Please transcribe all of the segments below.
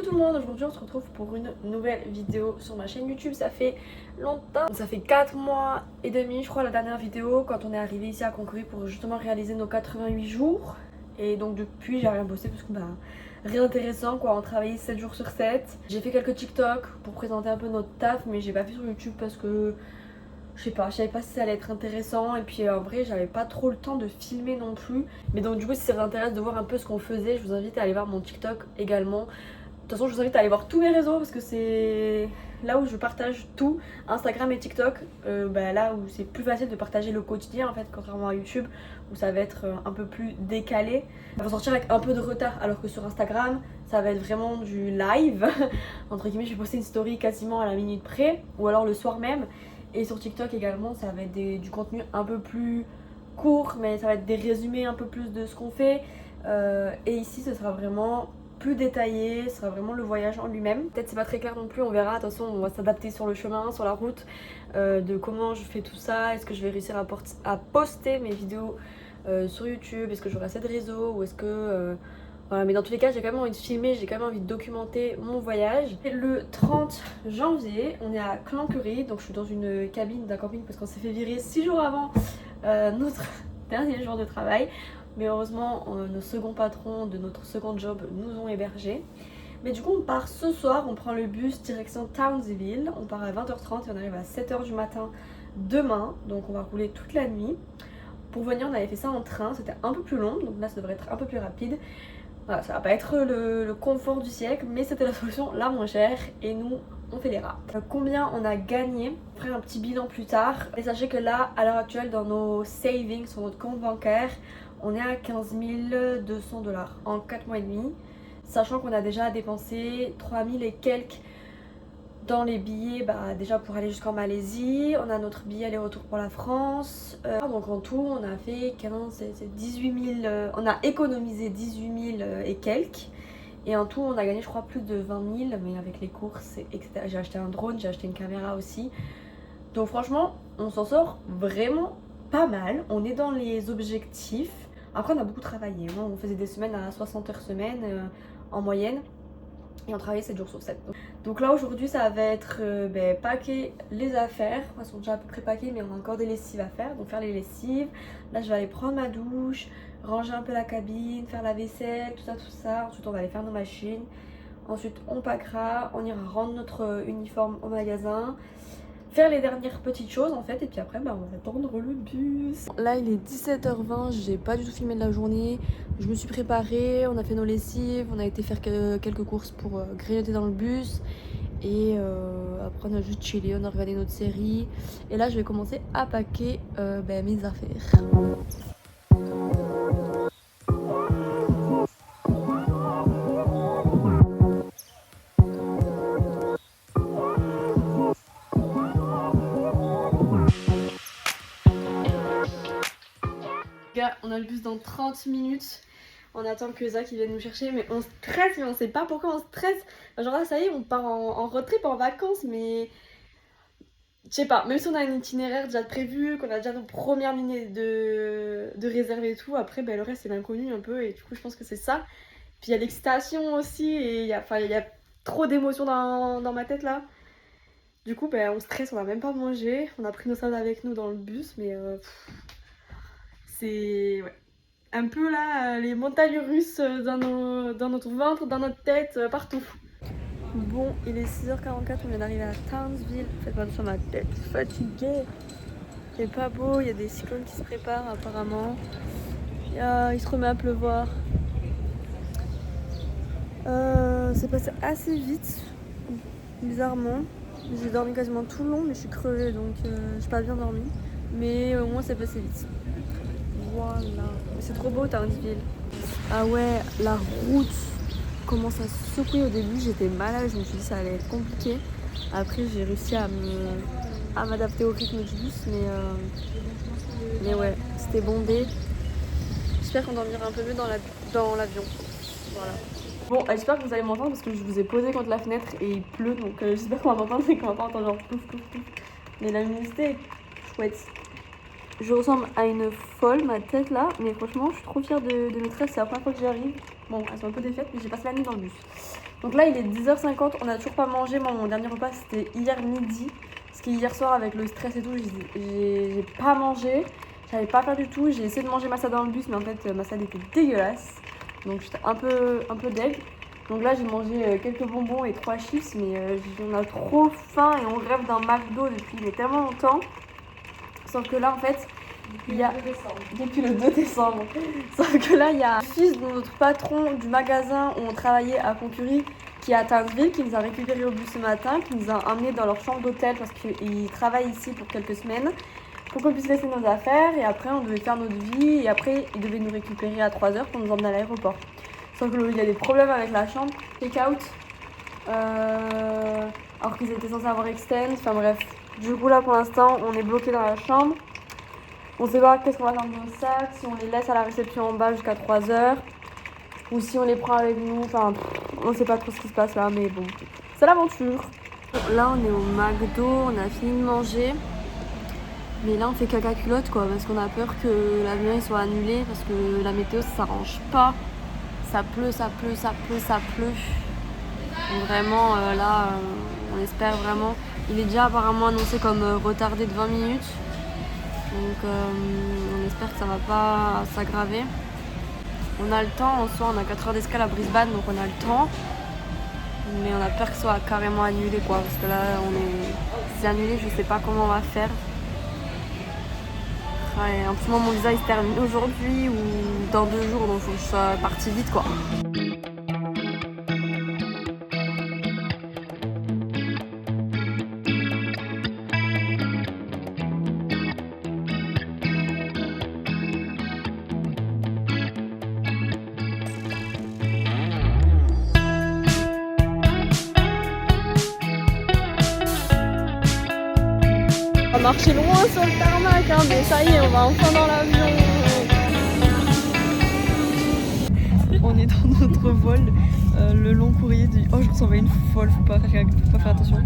tout le monde, aujourd'hui on se retrouve pour une nouvelle vidéo sur ma chaîne YouTube. Ça fait longtemps, ça fait 4 mois et demi je crois la dernière vidéo quand on est arrivé ici à Concours pour justement réaliser nos 88 jours. Et donc depuis j'ai rien bossé parce que rien d'intéressant quoi, on travaillait 7 jours sur 7. J'ai fait quelques TikTok pour présenter un peu notre taf mais j'ai pas fait sur YouTube parce que je sais pas, je savais pas si ça allait être intéressant et puis en vrai j'avais pas trop le temps de filmer non plus. Mais donc du coup si ça vous intéresse de voir un peu ce qu'on faisait, je vous invite à aller voir mon TikTok également. De toute façon je vous invite à aller voir tous mes réseaux parce que c'est là où je partage tout, Instagram et TikTok, là où c'est plus facile de partager le quotidien en fait, contrairement à YouTube où ça va être un peu plus décalé. Ça va sortir avec un peu de retard alors que sur Instagram ça va être vraiment du live. Entre guillemets je vais poster une story quasiment à la minute près ou alors le soir même. Et sur TikTok également ça va être du contenu un peu plus court mais ça va être des résumés un peu plus de ce qu'on fait. Et ici ce sera vraiment plus détaillé, ce sera vraiment le voyage en lui-même. Peut-être c'est pas très clair non plus, on verra, de toute façon on va s'adapter sur le chemin, sur la route, de comment je fais tout ça, est-ce que je vais réussir à poster mes vidéos sur YouTube, est-ce que j'aurai assez de réseaux ou est-ce que... Voilà, mais dans tous les cas j'ai quand même envie de filmer, j'ai quand même envie de documenter mon voyage. Et le 30 janvier, on est à Clancury, donc je suis dans une cabine d'un camping parce qu'on s'est fait virer 6 jours avant notre dernier jour de travail. Mais heureusement, nos seconds patrons de notre second job nous ont hébergés. Mais du coup, on part ce soir, on prend le bus direction Townsville. On part à 20h30 et on arrive à 7h du matin demain. Donc on va rouler toute la nuit. Pour venir, on avait fait ça en train, c'était un peu plus long. Donc là, ça devrait être un peu plus rapide. Voilà, ça va pas être le confort du siècle, mais c'était la solution la moins chère. Et nous, on fait les rats. Combien on a gagné? On fera un petit bilan plus tard. Et sachez que là, à l'heure actuelle, dans nos savings, sur notre compte bancaire, on est à 15 200 $ en 4 mois et demi, sachant qu'on a déjà dépensé 3000 et quelques dans les billets déjà pour aller jusqu'en Malaisie. On a notre billet aller-retour pour la France. Donc en tout on a fait 18 000, on a économisé 18 000 et quelques. Et en tout on a gagné je crois plus de 20 000, mais avec les courses etc. J'ai acheté un drone, j'ai acheté une caméra aussi. Donc franchement on s'en sort vraiment pas mal, on est dans les objectifs. Après on a beaucoup travaillé, on faisait des semaines à 60 heures semaine en moyenne. Et on travaillait 7 jours sur 7. Donc là aujourd'hui ça va être packer les affaires. Elles sont déjà à peu près packées mais on a encore des lessives à faire. Donc faire les lessives. Là je vais aller prendre ma douche, ranger un peu la cabine, faire la vaisselle, tout ça. Ensuite on va aller faire nos machines. Ensuite on packera, on ira rendre notre uniforme au magasin, faire les dernières petites choses en fait, et puis après on va attendre le bus. Là il est 17h20, j'ai pas du tout filmé de la journée. Je me suis préparée, on a fait nos lessives, on a été faire quelques courses pour grignoter dans le bus. Et après on a juste chillé, on a regardé notre série. Et là je vais commencer à packer mes affaires. On a le bus dans 30 minutes. On attend que Zach vienne nous chercher, mais on stresse, mais on sait pas pourquoi on stresse. Genre là, ça y est, on part en road trip, en vacances, mais je sais pas. Même si on a un itinéraire déjà prévu, qu'on a déjà nos premières minutes de réserve et tout, après le reste c'est l'inconnu un peu, et du coup je pense que c'est ça. Puis il y a l'excitation aussi, et il y a trop d'émotions dans ma tête là. Du coup on stresse, on va même pas manger. On a pris nos salades avec nous dans le bus, mais c'est un peu là les montagnes russes dans notre ventre, dans notre tête, partout. Bon, il est 6h44, on vient d'arriver à Townsville. Faites-moi attention à ma tête, fatiguée. C'est pas beau, il y a des cyclones qui se préparent apparemment. Il se remet à pleuvoir. C'est passé assez vite, bizarrement. J'ai dormi quasiment tout le long, mais je suis crevée donc j'ai pas bien dormi. Mais au moins c'est passé vite. Voilà. C'est trop beau Townsville. Ah ouais, la route commence à se secouer au début. J'étais malade, je me suis dit que ça allait être compliqué. Après j'ai réussi à m'adapter au rythme du bus, mais ouais, c'était bondé. J'espère qu'on dormira un peu mieux dans l'avion. Voilà. Bon, j'espère que vous allez m'entendre parce que je vous ai posé contre la fenêtre et il pleut, donc j'espère qu'on va m'entendre et qu'on va pas entendre genre pouf pouf pouf. Mais la luminosité est chouette. Je ressemble à une folle, ma tête là, mais franchement je suis trop fière de mes tresses, c'est la première fois que j'y arrive. Bon, elles sont un peu défaites, mais j'ai passé la nuit dans le bus. Donc là il est 10h50, on n'a toujours pas mangé. Moi mon dernier repas c'était hier midi. Parce que hier soir avec le stress et tout, j'ai pas mangé. J'avais pas faim du tout. J'ai essayé de manger ma salade dans le bus, mais en fait ma salade était dégueulasse. Donc j'étais un peu deg. Donc là j'ai mangé quelques bonbons et 3 chips, mais on a trop faim et on rêve d'un McDo depuis mais tellement longtemps. Sauf que là en fait, depuis le 2 décembre. Sauf que là il y a un fils de notre patron du magasin où on travaillait à Concurie qui est à Townsville, qui nous a récupéré au bus ce matin, qui nous a emmenés dans leur chambre d'hôtel parce qu'ils travaillent ici pour quelques semaines, pour qu'on puisse laisser nos affaires et après on devait faire notre vie et après ils devaient nous récupérer à 3h pour nous emmener à l'aéroport. Sauf qu'il y a des problèmes avec la chambre, check-out, alors qu'ils étaient censés avoir extend, enfin bref. Du coup là pour l'instant on est bloqué dans la chambre, on sait pas qu'est-ce qu'on va faire de nos sacs, si on les laisse à la réception en bas jusqu'à 3h. Ou si on les prend avec nous, enfin on sait pas trop ce qui se passe là, mais bon, c'est l'aventure. Là on est au McDo, on a fini de manger. Mais là on fait caca culotte quoi, parce qu'on a peur que l'avion il soit annulé, parce que la météo ça s'arrange pas. Ça pleut, ça pleut, ça pleut, ça pleut. Donc vraiment là on espère vraiment. Il est déjà apparemment annoncé comme retardé de 20 minutes. Donc on espère que ça va pas s'aggraver. On a le temps, en soi on a 4 heures d'escale à Brisbane, donc on a le temps. Mais on a peur que ce soit carrément annulé quoi, parce que là c'est annulé, je sais pas comment on va faire. Ouais, en ce moment mon visa il se termine aujourd'hui ou dans 2 jours, donc faut que je sois partie vite quoi. On va marcher loin sur le tarmac, hein, mais ça y est, on va enfin dans l'avion. On est dans notre vol, le long courrier du... Oh, je ressemble à une folle, faut pas faire attention.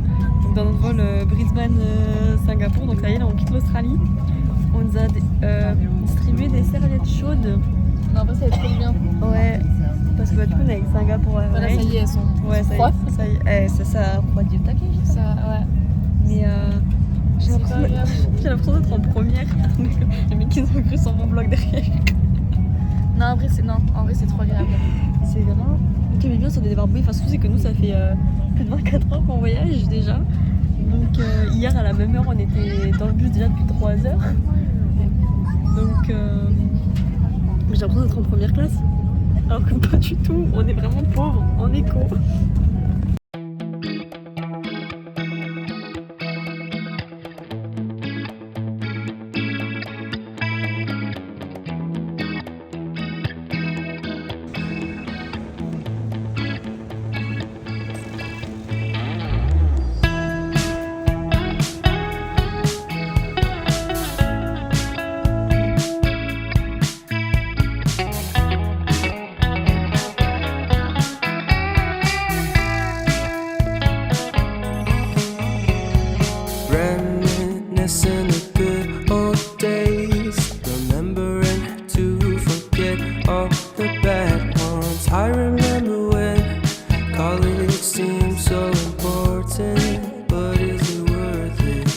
Donc, dans notre vol Brisbane-Singapour, donc ça y est, là on quitte l'Australie. On nous a distribué des serviettes chaudes. Non, en vrai, ça va être trop bien. Ouais, parce que bah, du coup on est avec Singapour. Voilà, ça y est, elles sont froides. Ça y est, ça refroidit le taquet. Ça, ouais. Mais j'ai l'impression d'être en première. Les mecs qui ont cru sur mon blog derrière. Non, en vrai, c'est trop agréable. C'est vraiment. Ce qui est bien sur des débarbouillés, enfin, surtout c'est que nous ça fait plus de 24 heures qu'on voyage déjà. Donc hier à la même heure on était dans le bus déjà depuis 3 heures. Donc j'ai l'impression d'être en première classe. Alors que pas du tout, on est vraiment pauvres en éco. Reminiscing the good old days, remembering to forget all the bad ones. I remember when college seemed so important, but is it worth it?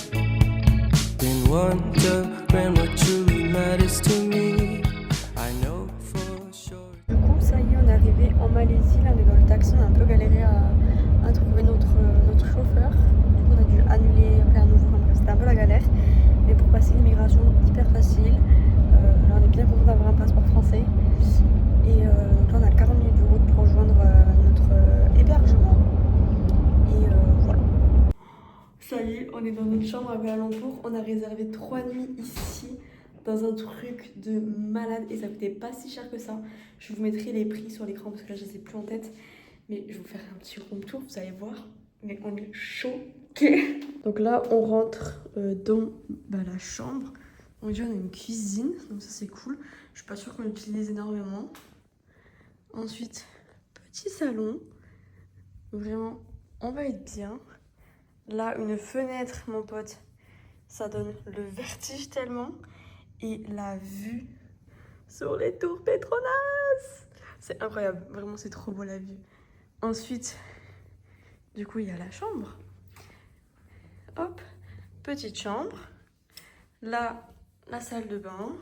Been wondering what truly matters to me. I know for sure. Du coup, ça y est, on est arrivé en Malaisie. Là, on est dans le taxi, on a un peu galéré à trouver notre chauffeur. Du coup, on a dû annuler, appeler à nouveau. Enfin, bref, c'était un peu la galère. Mais pour passer l'immigration, hyper facile. Là, on est bien content d'avoir un passeport français. Et donc là, on a 40 minutes de route pour rejoindre notre hébergement. Et voilà. Ça y est, on est dans notre chambre à Kuala Lumpur. On a réservé 3 nuits ici, dans un truc de malade. Et ça coûtait pas si cher que ça. Je vous mettrai les prix sur l'écran parce que là, je les ai plus en tête. Mais je vais vous faire un petit room tour, vous allez voir. Mais on est choqués. Donc là, on rentre dans la chambre. Donc déjà, on a une cuisine, donc ça c'est cool. Je suis pas sûre qu'on l'utilise énormément. Ensuite, petit salon. Vraiment, on va être bien. Là, une fenêtre, mon pote. Ça donne le vertige tellement. Et la vue sur les tours Petronas. C'est incroyable, vraiment c'est trop beau la vue. Ensuite, du coup, il y a la chambre. Hop, petite chambre. Là, la salle de bain.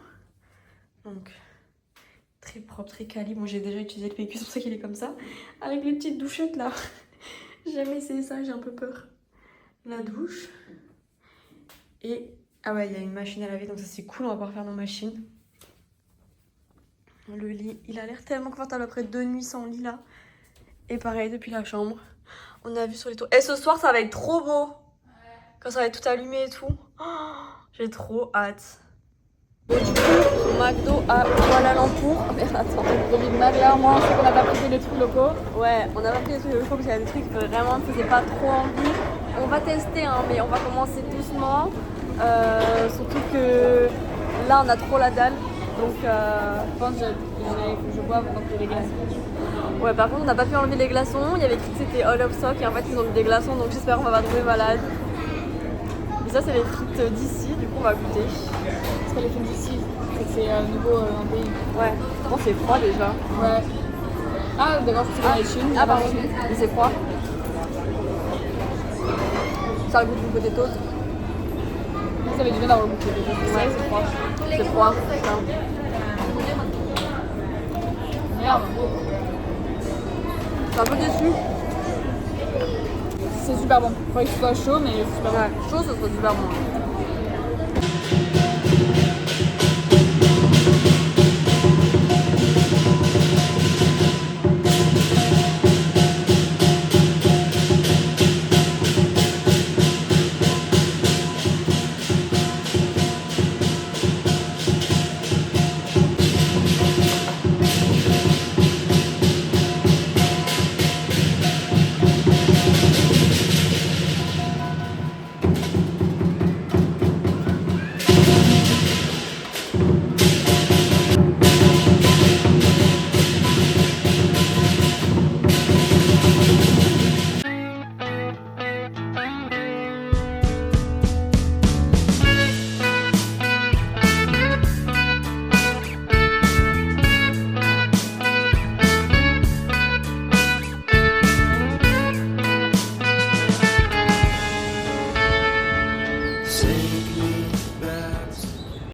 Donc, très propre, très quali. Bon, j'ai déjà utilisé le PQ, c'est pour ça qu'il est comme ça. Avec les petites douchettes là. J'ai jamais essayé ça, j'ai un peu peur. La douche. Et, ah ouais, il y a une machine à laver, donc ça c'est cool, on va pouvoir faire nos machines. Le lit, il a l'air tellement confortable après 2 nuits sans lit là. Et pareil, depuis la chambre, on a vu sur les tours. Et ce soir, ça va être trop beau. Quand ça va être tout allumé et tout. Oh, j'ai trop hâte. Bon, du coup, McDo à Kuala Lumpur. Mais attends, Le Big Mac, là, moi, on sait qu'on a pas pris les trucs locaux. ouais, on a pas pris les trucs locaux parce qu'il y a des trucs qui vraiment me faisaient pas trop envie. On va tester, hein, mais on va commencer doucement. Surtout que là, on a trop la dalle. Donc, Je pense que je bois avant d'enlever les glaçons. ouais, par contre, on n'a pas pu enlever les glaçons. Il y avait écrit que c'était all of stock et en fait, ils ont mis des glaçons. Donc, j'espère qu'on va pas tomber malade. Et ça, c'est les frites d'ici. Du coup, on va goûter. Parce que les films d'ici, c'est nouveau un pays. Ouais, bon, c'est froid déjà. Ouais. Ah, d'accord, c'est dans les Chines. Ah, pardon, mais c'est froid. Ça a le goût d'une potatoes. Vous avez du bien d'avoir goûté. Ouais, c'est froid. C'est froid, putain. Merde. Je suis un peu déçue. C'est super bon. Faudrait que ce soit chaud, mais c'est super bon. Ouais, chaud, ça serait super bon.